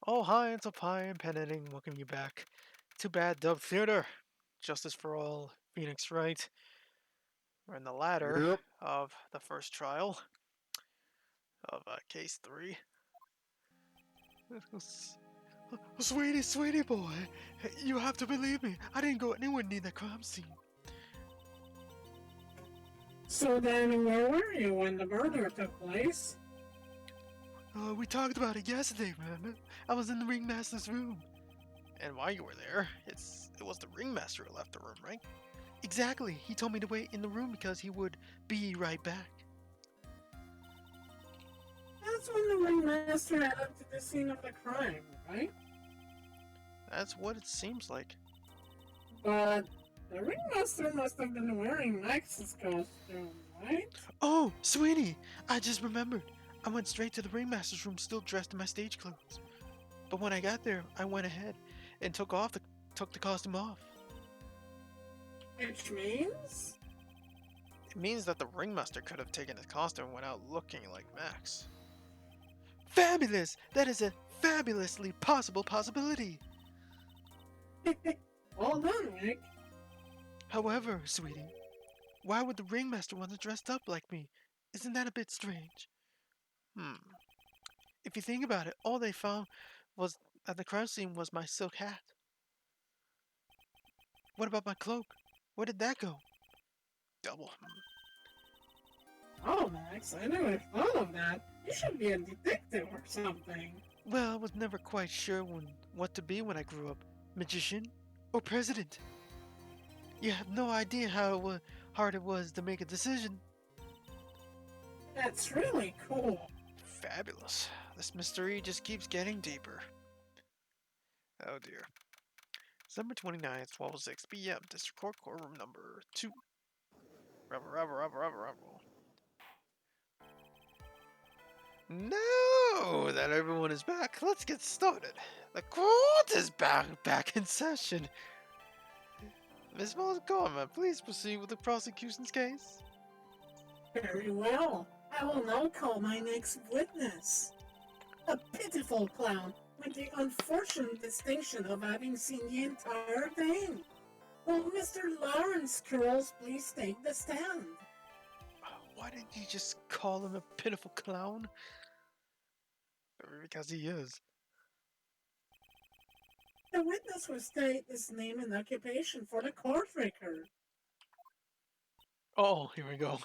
Oh, hi, it's up high and PanAnning. Welcome you back. Too bad, Dub Theater. Justice for all, Phoenix Wright. We're in the ladder Yep. of the first trial of case 3. Sweetie boy, you have to believe me. I didn't go anywhere near the crime scene. So then, where were you when the murder took place? We talked about it yesterday, remember? I was in the ringmaster's room. And while you were there, it was the ringmaster who left the room, right? Exactly. He told me to wait in the room because he would be right back. That's when the ringmaster headed to the scene of the crime, right? That's what it seems like. But the ringmaster must have been wearing Max's costume, right? Oh, sweetie, I just remembered. I went straight to the ringmaster's room still dressed in my stage clothes. But when I got there, I went ahead and took the costume off. Which means? It means that the ringmaster could have taken his costume and went out looking like Max. Fabulous! That is a fabulously possible possibility. Well done, Rick. However, sweetie, why would the ringmaster want to dress up like me? Isn't that a bit strange? Hmm. If you think about it, all they found was at the crime scene was my silk hat. What about my cloak? Where did that go? Double. Oh, Max, I never thought of that. You should be a detective or something. Well, I was never quite sure what to be when I grew up. Magician or president? You have no idea how hard it was to make a decision. That's really cool. Fabulous. This mystery just keeps getting deeper. Oh dear. December 29th, 12:06 p.m. District Court courtroom number 2. Revel. Now that everyone is back, let's get started. The court is back in session. Ms. Montgomery, please proceed with the prosecution's case. Very well. I will now call my next witness. A pitiful clown with the unfortunate distinction of having seen the entire thing. Will Mr. Lawrence Curls please take the stand? Why didn't you just call him a pitiful clown? Because he is. The witness will state his name and occupation for the court record. Oh, here we go.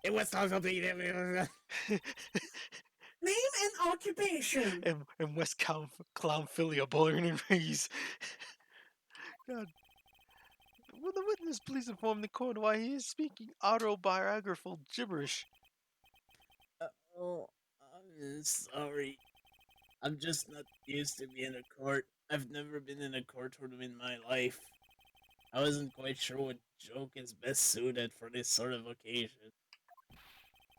It was also name and occupation. and West Clown Philly are born and raised. God. Will the witness please inform the court why he is speaking autobiographical gibberish? Oh, I'm sorry. I'm just not used to being in a court. I've never been in a courtroom in my life. I wasn't quite sure what joke is best suited for this sort of occasion.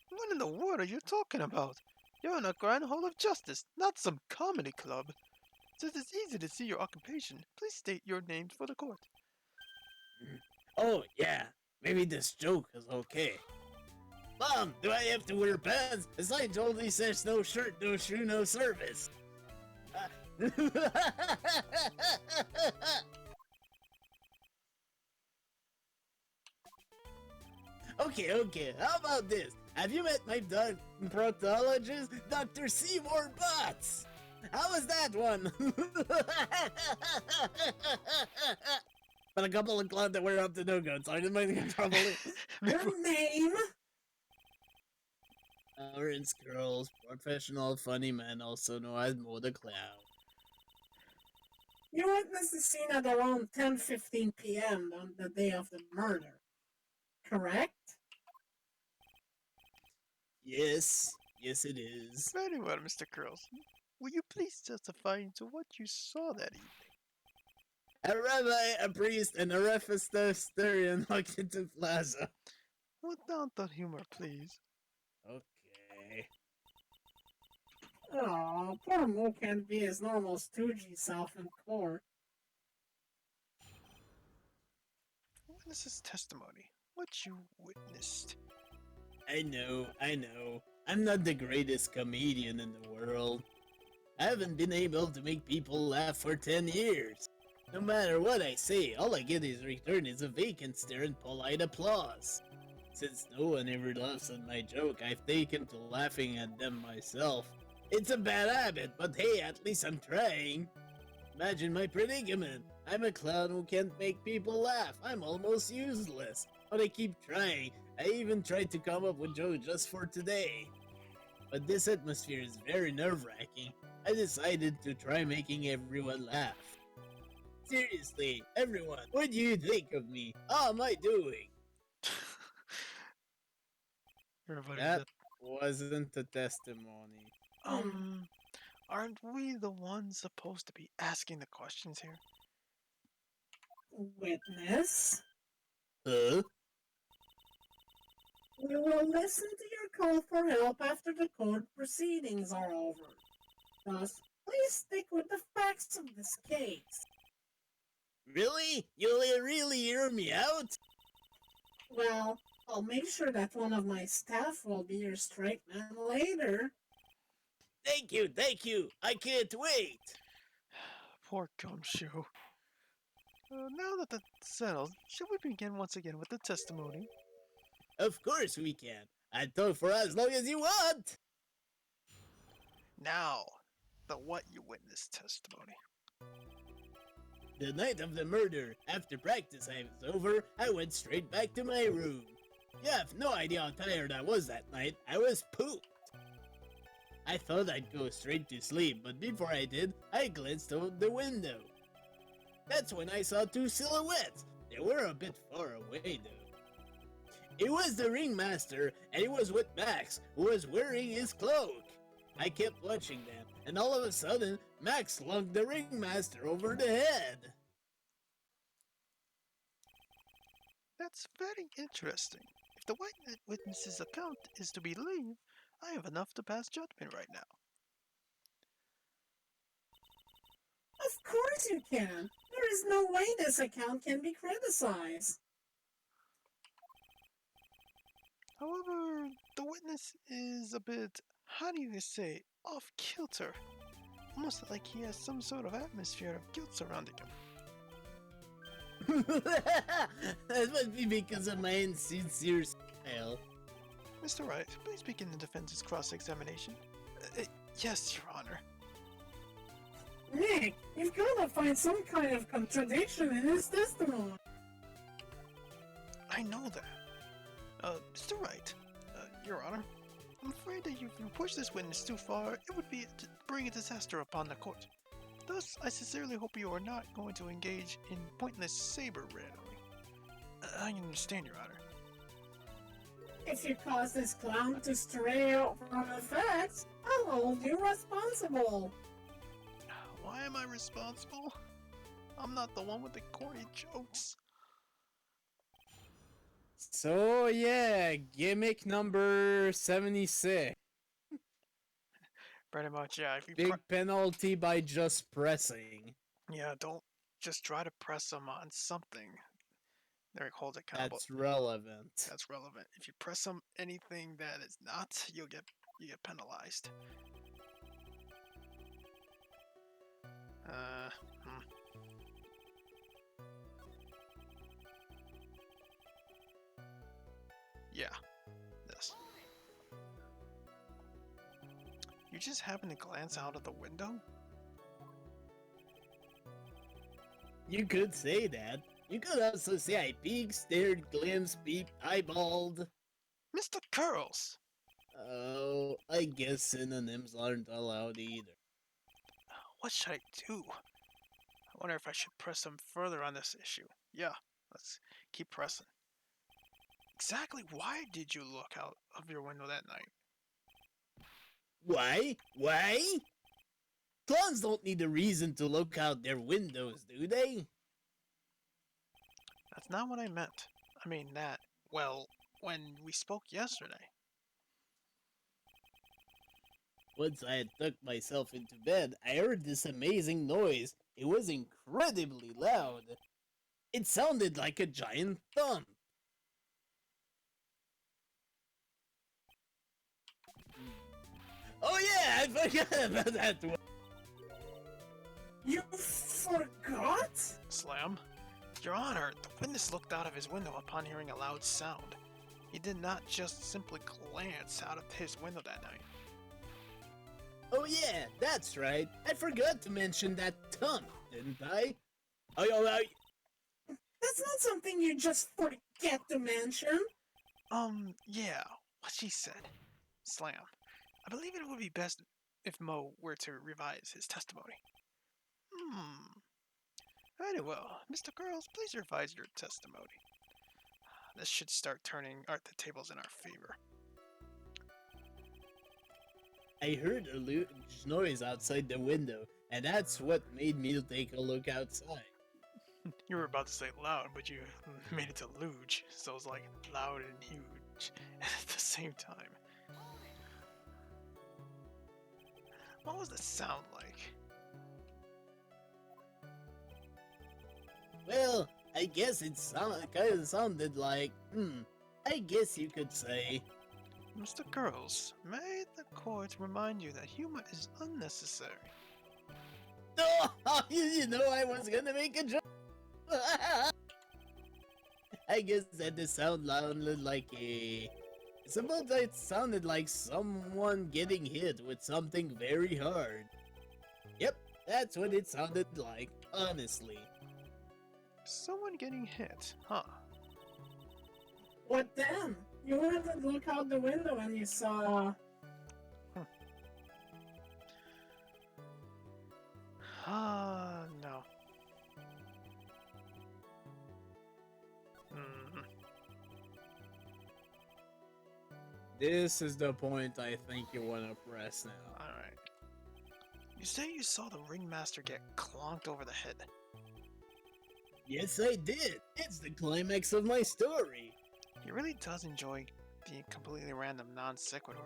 What in the world are you talking about? You're in a grand hall of justice, not some comedy club. Since it's easy to see your occupation, please state your names for the court. Oh, yeah, maybe this joke is okay. Mom, do I have to wear pants? The sign totally says no shirt, no shoe, no service. Okay, how about this? Have you met my proctologist, Dr. Seymour Butts? How was that one? But a couple of clowns that wear up to no good, so I didn't make any trouble. Your name? Lawrence Girls, professional funny man, also known as Mo the Clown. You witnessed the scene at around 10:15 p.m. on the day of the murder, correct? Yes it is. Very well, Mr. Curls. Will you please testify to what you saw that evening? A rabbi, a priest, and a Rephistarian walked into Plaza. Without the humor, please. Okay. Oh, poor Mo can't be his normal stoogey self in court. Witness's testimony. What you witnessed. I know. I'm not the greatest comedian in the world. I haven't been able to make people laugh for 10 years. No matter what I say, all I get in return is a vacant stare and polite applause. Since no one ever laughs at my joke, I've taken to laughing at them myself. It's a bad habit, but hey, at least I'm trying. Imagine my predicament. I'm a clown who can't make people laugh. I'm almost useless. But I keep trying. I even tried to come up with jokes just for today. But this atmosphere is very nerve-wracking. I decided to try making everyone laugh. Seriously, everyone, what do you think of me? How am I doing? Everybody That did. wasn't a testimony. Aren't we the ones supposed to be asking the questions here? Witness? Huh? We will listen to your call for help after the court proceedings are over. Thus, please stick with the facts of this case. Really? You'll really hear me out? Well, I'll make sure that one of my staff will be your straight man later. Thank you. I can't wait. Poor Gumshoe. Now that that's settled, should we begin once again with the testimony? Of course we can. I'll talk for as long as you want. Now, the what you witnessed testimony. The night of the murder, after practice I was over, I went straight back to my room. You have no idea how tired I was that night. I was pooped. I thought I'd go straight to sleep, but before I did, I glanced out the window. That's when I saw two silhouettes. They were a bit far away though. It was the ringmaster, and he was with Max, who was wearing his cloak. I kept watching them, and all of a sudden, Max slugged the ringmaster over the head. That's very interesting. If the white witness's account is to be believed, I have enough to pass judgment right now. Of course you can. There is no way this account can be criticized. However, the witness is a bit, how do you say, off kilter. Almost like he has some sort of atmosphere of guilt surrounding him. That must be because of my insincere smile. Mr. Wright, please begin the defense's cross-examination. Yes, Your Honor. Nick, you've got to find some kind of contradiction in his testimony. I know that. Mr. Wright, Your Honor, I'm afraid that if you push this witness too far, it would be to bring a disaster upon the court. Thus, I sincerely hope you are not going to engage in pointless saber-rattling. I understand, Your Honor. If you cause this clown to stray out from the facts, I'll hold you responsible. Why am I responsible? I'm not the one with the corny jokes. So yeah, gimmick number 76. Pretty much, yeah. If you Big penalty by just pressing. yeah, don't just try to press them on something. They're hold accountable. That's relevant. That's relevant. If you press them anything that is not, you get penalized. Yeah, this. You just happen to glance out of the window? You could say that. You could also say I peeked, stared, glimpsed, peeped, eyeballed. Mr. Curls! Oh, I guess synonyms aren't allowed either. What should I do? I wonder if I should press them further on this issue. Yeah, let's keep pressing. Exactly why did you look out of your window that night? Why? Why? Clowns don't need a reason to look out their windows, do they? That's not what I meant. I mean that, well, when we spoke yesterday. Once I had tucked myself into bed, I heard this amazing noise. It was incredibly loud. It sounded like a giant thump. I forgot about that one. You forgot? Slam. Your Honor, the witness looked out of his window upon hearing a loud sound. He did not just simply glance out of his window that night. Oh yeah, that's right. I forgot to mention that tongue, didn't I? Oh, That's not something you just forget to mention. Yeah, what she said. Slam. I believe it would be best if Mo were to revise his testimony. Very well. Mr. Girls, please revise your testimony. This should start turning the tables in our favor. I heard a huge noise outside the window, and that's what made me take a look outside. You were about to say loud, but you made it to luge, so it's like loud and huge at the same time. What was the sound like? Well, I guess it kind of sounded like, I guess you could say. Mr. Girls, may the court remind you that humor is unnecessary. Oh, you know I was gonna make a joke. I guess that the sound sounded like a... Suppose it sounded like someone getting hit with something very hard. Yep, that's what it sounded like, honestly. Someone getting hit, huh? What then? You wanted to look out the window and you saw... No. This is the point I think you want to press now. Alright. You say you saw the ringmaster get clonked over the head. Yes, I did. It's the climax of my story. He really does enjoy the completely random non sequitur.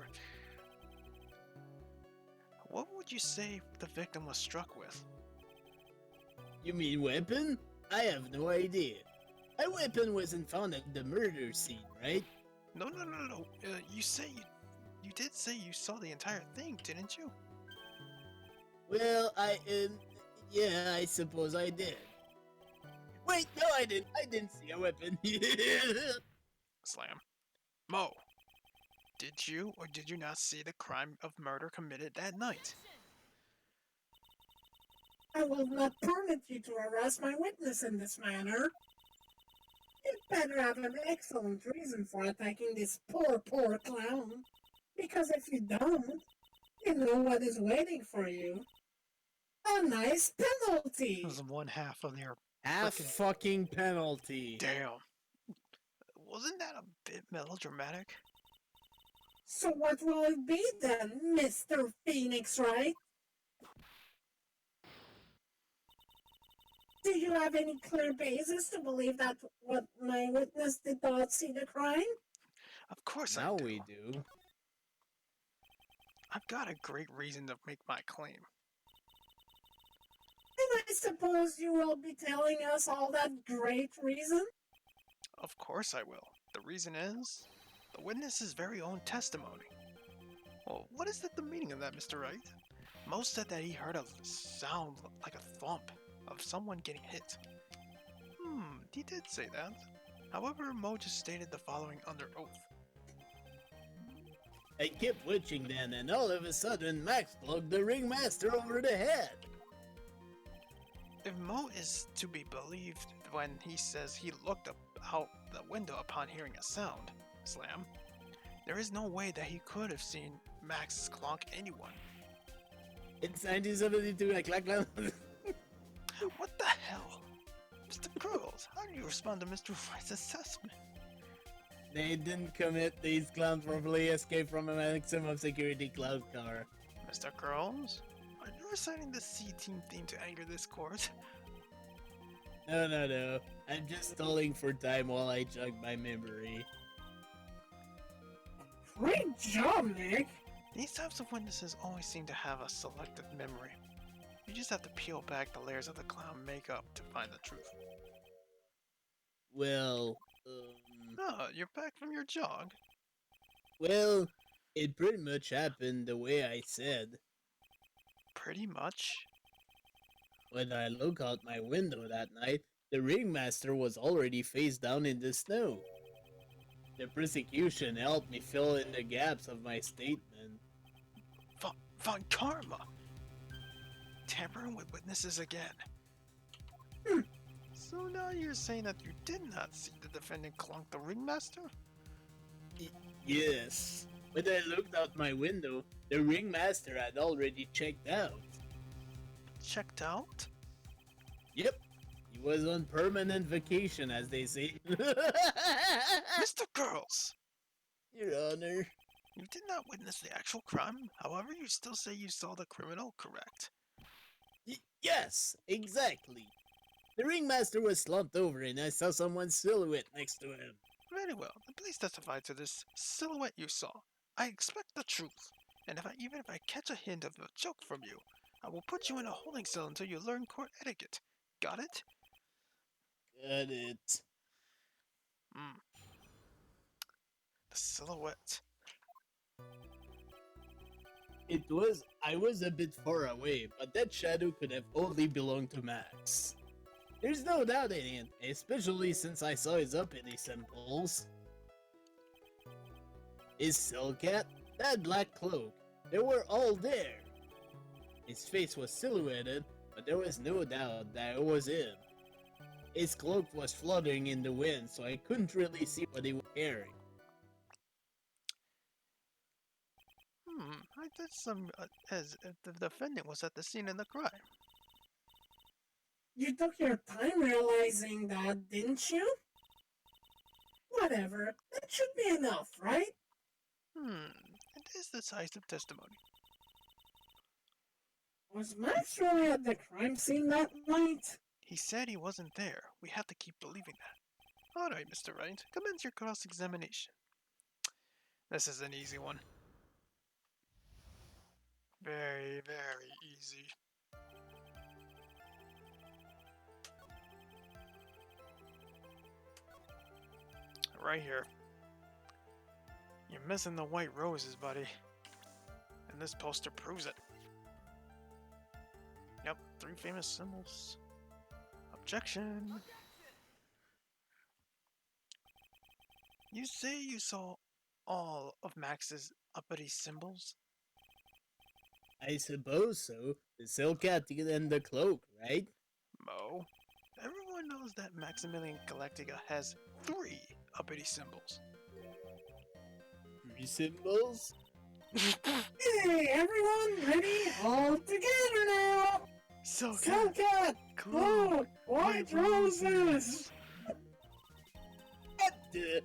What would you say the victim was struck with? You mean weapon? I have no idea. A weapon wasn't found at the murder scene, right? No. You did say you saw the entire thing, didn't you? Well, yeah, I suppose I did. Wait, no, I didn't. I didn't see a weapon. Slam. Mo, did you or did you not see the crime of murder committed that night? I will not permit you to harass my witness in this manner. You'd better have an excellent reason for attacking this poor clown. Because if you don't, you know what is waiting for you. A nice penalty! This is one half of their Half fucking penalty. damn. Wasn't that a bit melodramatic? So what will it be then, Mr. Phoenix Wright? Do you have any clear basis to believe that what my witness did not see the crime? Of course Now I do. we do. I've got a great reason to make my claim. And I suppose you will be telling us all that great reason? Of course I will. The reason is the witness's very own testimony. Well, what is the meaning of that, Mr. Wright? Mo said that he heard a sound like a thump of someone getting hit. He did say that. However, Mo just stated the following under oath. I kept watching then, and all of a sudden, Max plugged the ringmaster over the head. If Mo is to be believed when he says he looked out the window upon hearing a sound, Slam, there is no way that he could have seen Max clonk anyone. It's 1972, I clack. What the hell? Mr. Girls, how do you respond to Mr. Wright's assessment? They didn't commit these clowns properly, escape from a maximum security cloud car. Mr. Girls, are you reciting the C-Team theme to anger this court? No. I'm just stalling for time while I jog my memory. Great job, Nick! These types of witnesses always seem to have a selective memory. You just have to peel back the layers of the clown makeup to find the truth. Well, Oh, you're back from your jog. well, it pretty much happened the way I said. Pretty much. When I look out my window that night, the ringmaster was already face down in the snow. The prosecution helped me fill in the gaps of my statement. Von Karma! Tampering with witnesses again. So now you're saying that you did not see the defendant clunk the ringmaster? Yes. When I looked out my window, the ringmaster had already checked out. Checked out? Yep. He was on permanent vacation, as they say. Mr. Girls! Your Honor. You did not witness the actual crime, however you still say you saw the criminal, correct? Yes, exactly. The ringmaster was slumped over and I saw someone's silhouette next to him. Very well, then please testify to this silhouette you saw. I expect the truth, and even if I catch a hint of a joke from you, I will put you in a holding cell until you learn court etiquette. Got it? Got it. The silhouette. I was a bit far away, but that shadow could have only belonged to Max. There's no doubt in it, especially since I saw his uppity symbols. His silk hat, that black cloak, they were all there. His face was silhouetted, but there was no doubt that it was him. His cloak was fluttering in the wind, so I couldn't really see what he was wearing. I did some as if the defendant was at the scene of the crime. You took your time realizing that, didn't you? Whatever, that should be enough, right? It is decisive testimony. Was Max really at the crime scene that night? He said he wasn't there. We have to keep believing that. Alright, Mr. Wright, commence your cross-examination. This is an easy one. Very, very easy. Right here. You're missing the white roses, buddy. And this poster proves it. Yep, 3 famous symbols. Objection! You say you saw all of Max's uppity symbols? I suppose so. The silk hat and the cloak, right? Mo, everyone knows that Maximilian Galactica has 3 uppity symbols. 3 symbols? Hey, everyone, ready? All together now! Silkat! Cloak! White roses! What the?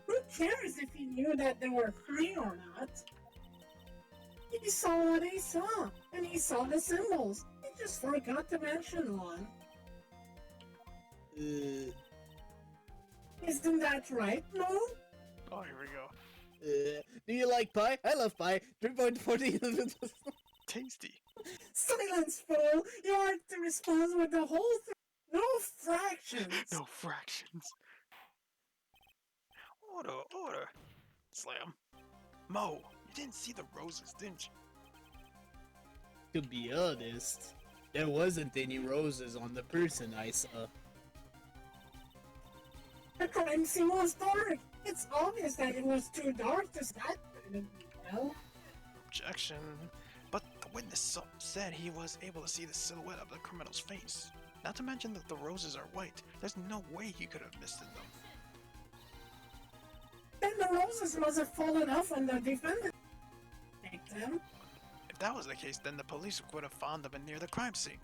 Who cares if he knew that there were 3 or not? He saw what he saw, and he saw the symbols. He just forgot to mention one. Isn't that right, Mo? Oh, here we go. Do you like pie? I love pie. 3.40. Tasty. Silence, fool! You are to respond with the whole thing. No fractions. No fractions. Order. Slam. Mo, you didn't see the roses, didn't you? To be honest, there wasn't any roses on the person I saw. The crime scene was dark. It's obvious that it was too dark to start with, Objection. But the witness said he was able to see the silhouette of the criminal's face. Not to mention that the roses are white. There's no way he could have missed them. Then the roses must have fallen off when the defendant picked them. If that was the case, then the police would have found them near the crime scene.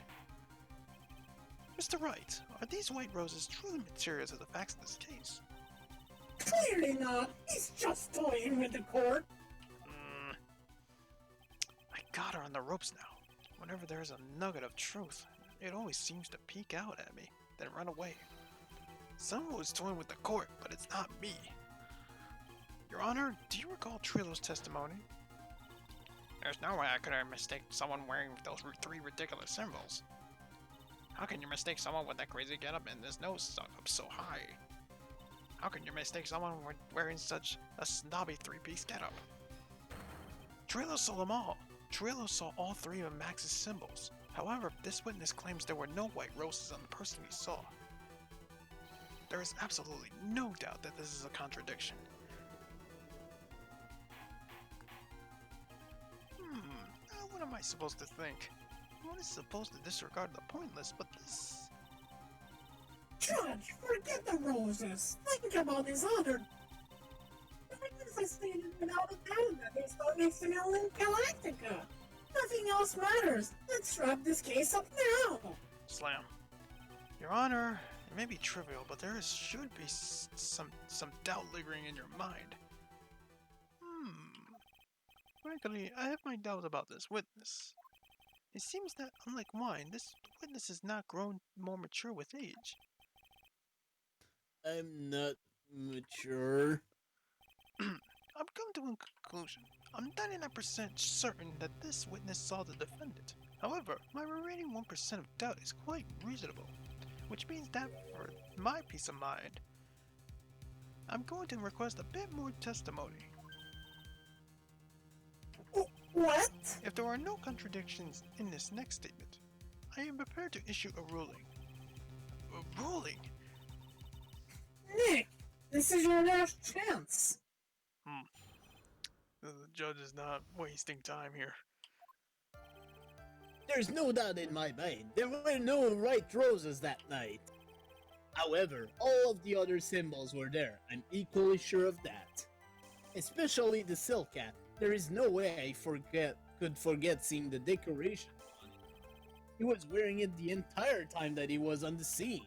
Mr. Wright, are these white roses truly material to the facts of this case? Clearly not. He's just toying with the court. I got her on the ropes now. Whenever there's a nugget of truth, it always seems to peek out at me, then run away. Someone was toying with the court, but it's not me. Your Honor, do you recall Trillo's testimony? There's no way I could have mistaken someone wearing those 3 ridiculous symbols. How can you mistake someone with that crazy getup and his nose stuck up so high? How can you mistake someone wearing such a snobby 3-piece getup? Trillo saw them all. Trillo saw all three of Max's symbols. However, this witness claims there were no white roses on the person he saw. There is absolutely no doubt that this is a contradiction. Now what am I supposed to think? One is supposed to disregard the pointless, but this... Judge, forget the roses. Think about his other. The witness has stated without a doubt that they saw XML in Galactica. Nothing else matters. Let's wrap this case up now. Slam. Your Honor, it may be trivial, but should be some doubt lingering in your mind. Frankly, I have my doubts about this witness. It seems that, unlike wine, this witness has not grown more mature with age. I'm not mature. I'm coming to a conclusion. I'm 99% certain that this witness saw the defendant. However, my remaining 1% of doubt is quite reasonable, which means that for my peace of mind, I'm going to request a bit more testimony. What? If there are no contradictions in this next statement, I am prepared to issue a ruling. A ruling? Nick, this is your last chance. The judge is not wasting time here. There's no doubt in my mind, there were no Wright roses that night. However, all of the other symbols were there, I'm equally sure of that. Especially the silk hat. There is no way I could forget seeing the decoration on it. He was wearing it the entire time that he was on the scene.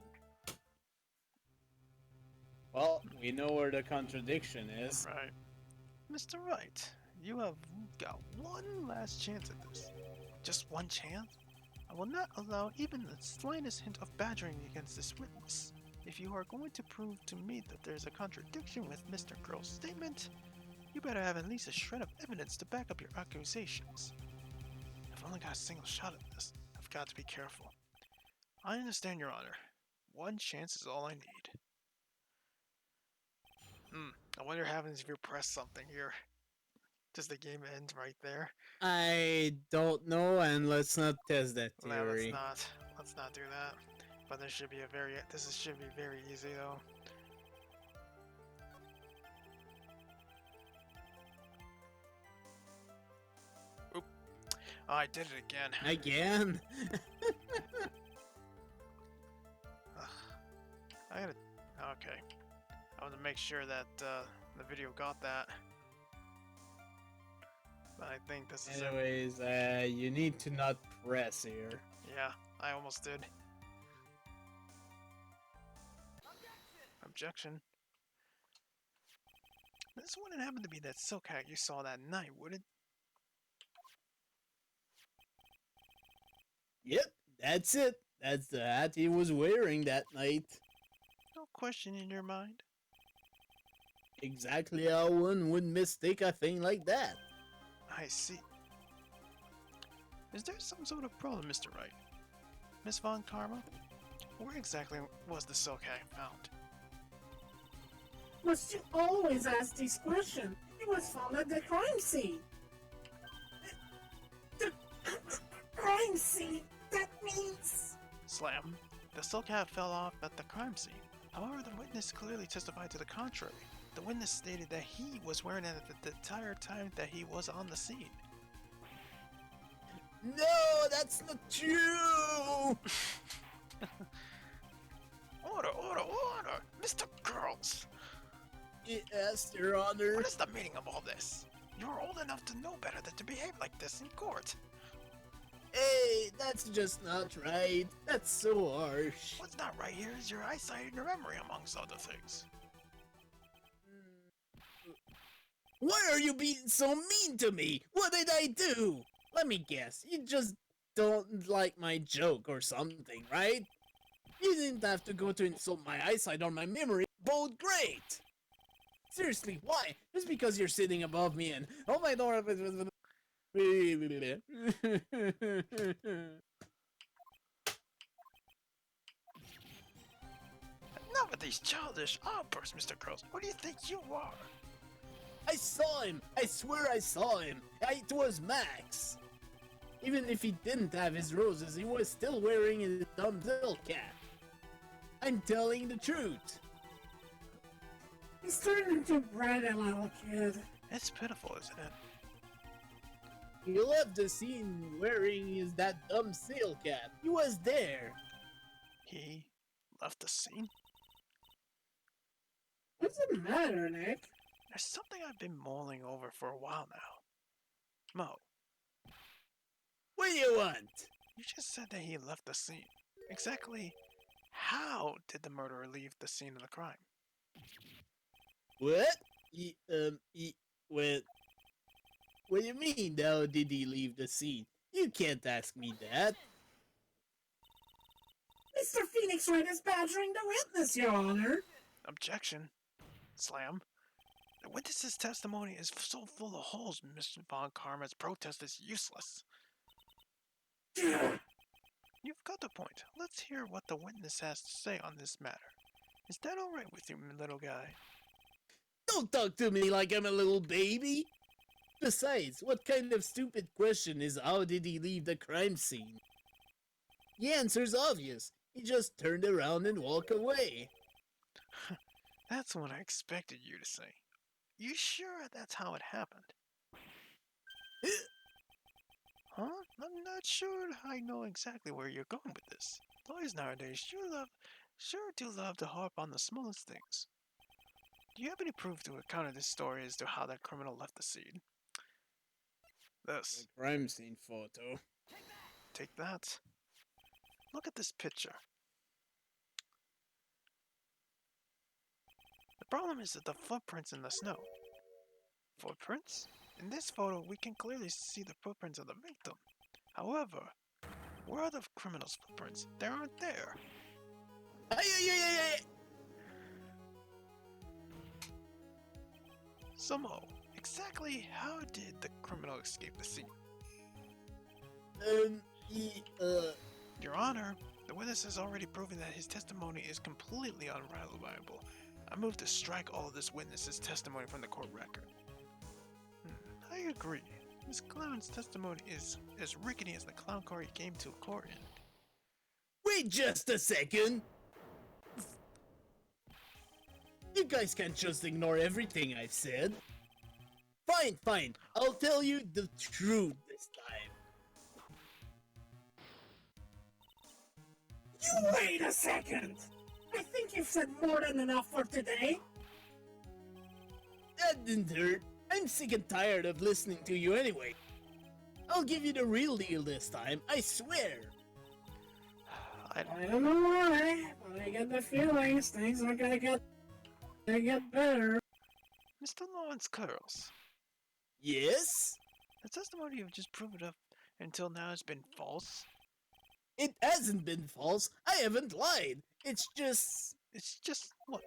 Well, we know where the contradiction is. Right. Mr. Wright, you have got one last chance at this. Just one chance? I will not allow even the slightest hint of badgering against this witness. If you are going to prove to me that there's a contradiction with Mr. Girl's statement, you better have at least a shred of evidence to back up your accusations. I've only got a single shot at this. I've got to be careful. I understand, Your Honor. One chance is all I need. I wonder what happens if you press something here. Does the game end right there? I don't know, and let's not test that No, theory. let's not do that. But this should be should be very easy though. Oop. Oh, I did it again. Again? I gotta... Okay. I want to make sure that the video got that. But I think this is it. Anyways, you need to not press here. Yeah, I almost did. Objection. This wouldn't happen to be that silk hat you saw that night, would it? Yep, that's it. That's the hat he was wearing that night. No question in your mind? Exactly how one would mistake a thing like that. I see. Is there some sort of problem, Mr. Wright? Miss Von Karma? Where exactly was the silk hat found? Must you always ask these questions? It was found at the crime scene. The crime scene? That means... Slam. The silk hat fell off at the crime scene. However, the witness clearly testified to the contrary. The witness stated that he was wearing it the entire time that he was on the scene. No, that's not true! Order, order, order! Mr. Girls! Yes, Your Honor. What is the meaning of all this? You're old enough to know better than to behave like this in court. Hey, that's just not right. That's so harsh. What's not right here is your eyesight and your memory, amongst other things. Why are you being so mean to me? What did I do? Let me guess, you just don't like my joke or something, right? You didn't have to go to insult my eyesight or my memory. Both great! Seriously, why? Just because you're sitting above me and... Oh my god... Enough with these childish outbursts, Mr. Girls. Who do you think you are? I saw him! I swear I saw him! It was Max! Even if he didn't have his roses, he was still wearing his dumb silk cap. I'm telling the truth. He's turning into bright a little kid. It's pitiful, isn't it? He left the scene wearing that dumb seal cap. He was there. He left the scene? What's the matter, Nick? There's something I've been mulling over for a while now. Mo, What do you want? you just said that he left the scene. Exactly how did the murderer leave the scene of the crime? What? What do you mean, how did he leave the scene? You can't ask me that. Mr. Phoenix Wright is badgering the witness, Your Honor. Objection. Slam. The witness's testimony is so full of holes, Mr. Von Karma's protest is useless. You've got the point. Let's hear what the witness has to say on this matter. Is that alright with you, little guy? Don't talk to me like I'm a little baby. Besides, what kind of stupid question is how did he leave the crime scene? The answer's obvious. He just turned around and walked away. That's what I expected you to say. You sure that's how it happened? Huh? I'm not sure I know exactly where you're going with this. Boys nowadays sure do love to harp on the smallest things. Do you have any proof to counter this story as to how that criminal left the scene? This. The crime scene photo. Take that. Look at this picture. The problem is that the footprints in the snow. Footprints? In this photo, we can clearly see the footprints of the victim. However, where are the criminal's footprints? They aren't there. Somehow, exactly how did the criminal escape the scene? Your Honor, the witness has already proven that his testimony is completely unreliable. I move to strike all of this witness's testimony from the court record. I agree. Miss Clown's testimony is as rickety as the clown car he came to court in. Wait just a second. You guys can't just ignore everything I've said. Fine. I'll tell you the truth this time. You wait a second. I think you've said more than enough for today. That didn't hurt. I'm sick and tired of listening to you anyway. I'll give you the real deal this time, I swear. I don't know why, but I get the feelings things are gonna get better. Mr. Lawrence Curls, Yes? the testimony you've just proven up until now has been false. It hasn't been false. I haven't lied. It's just what?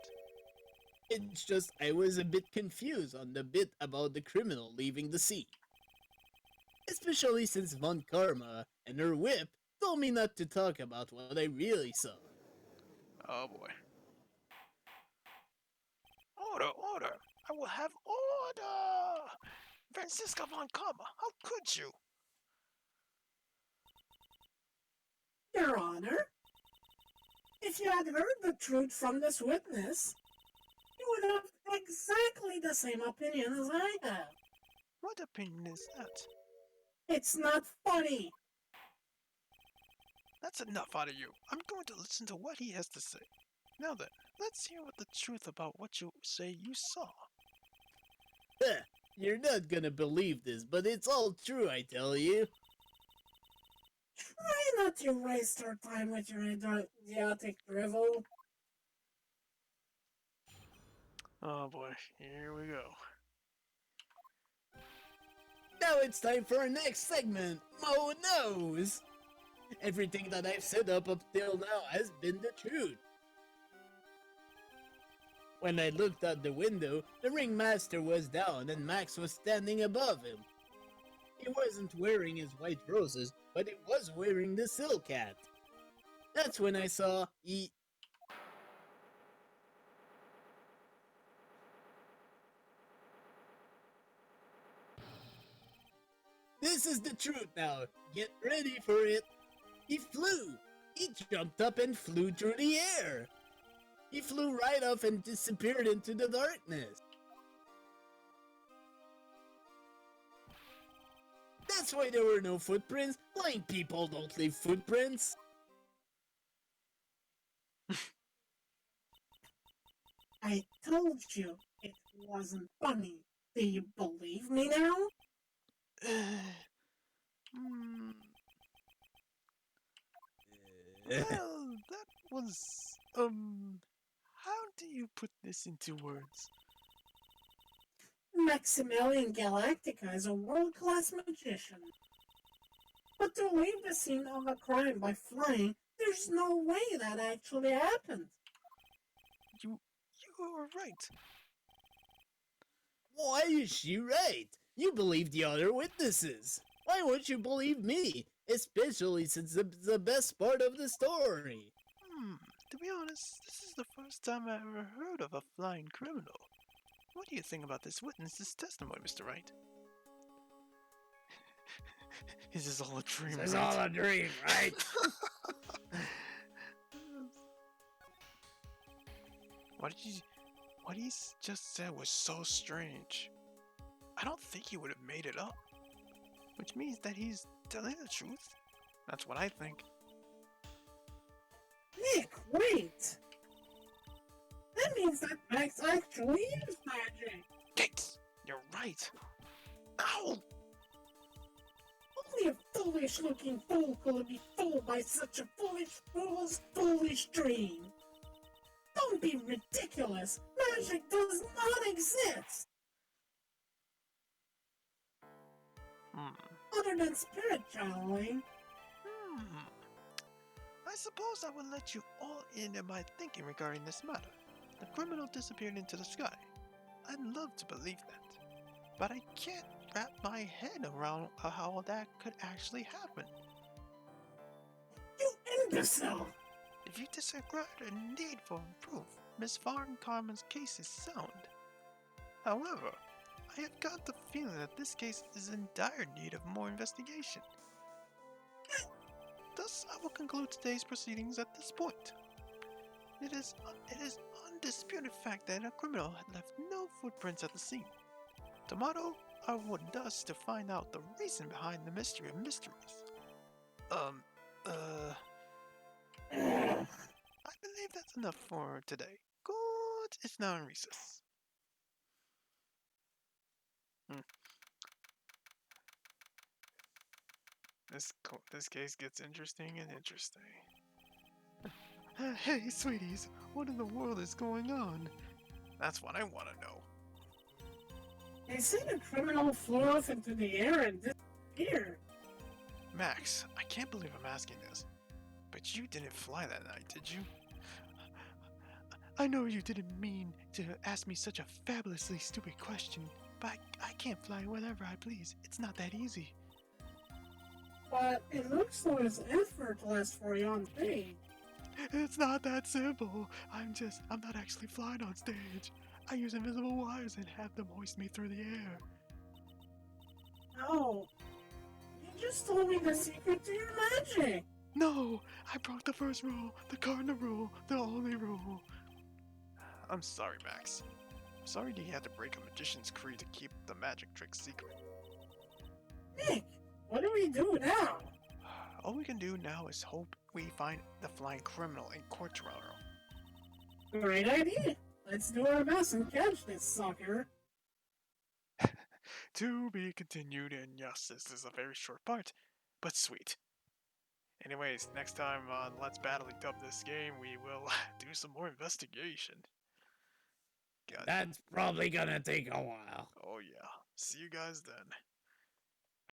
I was a bit confused on the bit about the criminal leaving the scene. Especially since Von Karma and her whip told me not to talk about what I really saw. Oh boy. Order! I will have order! Francisca Von Karma, how could you? Your Honor, if you had heard the truth from this witness, you would have exactly the same opinion as I have. What opinion is that? It's not funny. That's enough out of you. I'm going to listen to what he has to say. Now then, let's hear what the truth about what you say you saw. You're not gonna believe this, but it's all true, I tell you. Try not to waste our time with your idiotic drivel. Oh boy, here we go. Now it's time for our next segment, Mo Knows! Everything that I've said up till now has been the truth. When I looked out the window, the ringmaster was down and Max was standing above him. He wasn't wearing his white roses, but he was wearing the silk hat. That's when I saw This is the truth now. Get ready for it. He flew. He jumped up and flew through the air. He flew right off and disappeared into the darkness. That's why there were no footprints. Blind people don't leave footprints. I told you it wasn't funny. Do you believe me now? Hmm. Well, that was how do you put this into words? Maximilian Galactica is a world-class magician. But to leave the scene of a crime by flying, there's no way that actually happened. You are right. Why is she right? You believe the other witnesses. Why won't you believe me? Especially since it's the best part of the story. To be honest, this is the first time I ever heard of a flying criminal. What do you think about this witness's testimony, Mr. Wright? Is this all a dream, It's right? all a dream, right? What he just said was so strange. I don't think he would have made it up. Which means that he's telling the truth. That's what I think. Nick, wait! That means that Max actually is magic! Gates, you're right. Ow! Only a foolish-looking fool could be fooled by such a foolish fool's foolish dream! Don't be ridiculous! Magic does not exist! Other than spirit channeling. I suppose I will let you all in on my thinking regarding this matter. The criminal disappeared into the sky. I'd love to believe that, but I can't wrap my head around how that could actually happen. You imbecile! If you disregard a need for proof, Miss Farn Carmen's case is sound. However, I have got the feeling that this case is in dire need of more investigation. Thus, I will conclude today's proceedings at this point. It is undisputed fact that a criminal had left no footprints at the scene. Tomorrow, I will thus to find out the reason behind the mystery of mysteries. I believe that's enough for today. Court is now in recess. This case gets interesting and interesting. Hey, sweeties, what in the world is going on? That's what I want to know. They say the criminal flew off into the air and disappeared. Max, I can't believe I'm asking this, but you didn't fly that night, did you? I know you didn't mean to ask me such a fabulously stupid question, but I can't fly whenever I please. It's not that easy. But it looks so as effortless for you on stage. It's not that simple. I'm not actually flying on stage. I use invisible wires and have them hoist me through the air. Oh, you just told me the secret to your magic. No, I broke the first rule, the cardinal rule, the only rule. I'm sorry, Max. I'm sorry that you had to break a magician's creed to keep the magic trick secret. Nick, what do we do now? All we can do now is hope we find the flying criminal in court tomorrow. Great idea. Let's do our best and catch this sucker. To be continued, and yes, this is a very short part, but sweet. Anyways, next time on Let's Battle Dub this game, we will do some more investigation. God. That's probably gonna take a while. Oh yeah. See you guys then.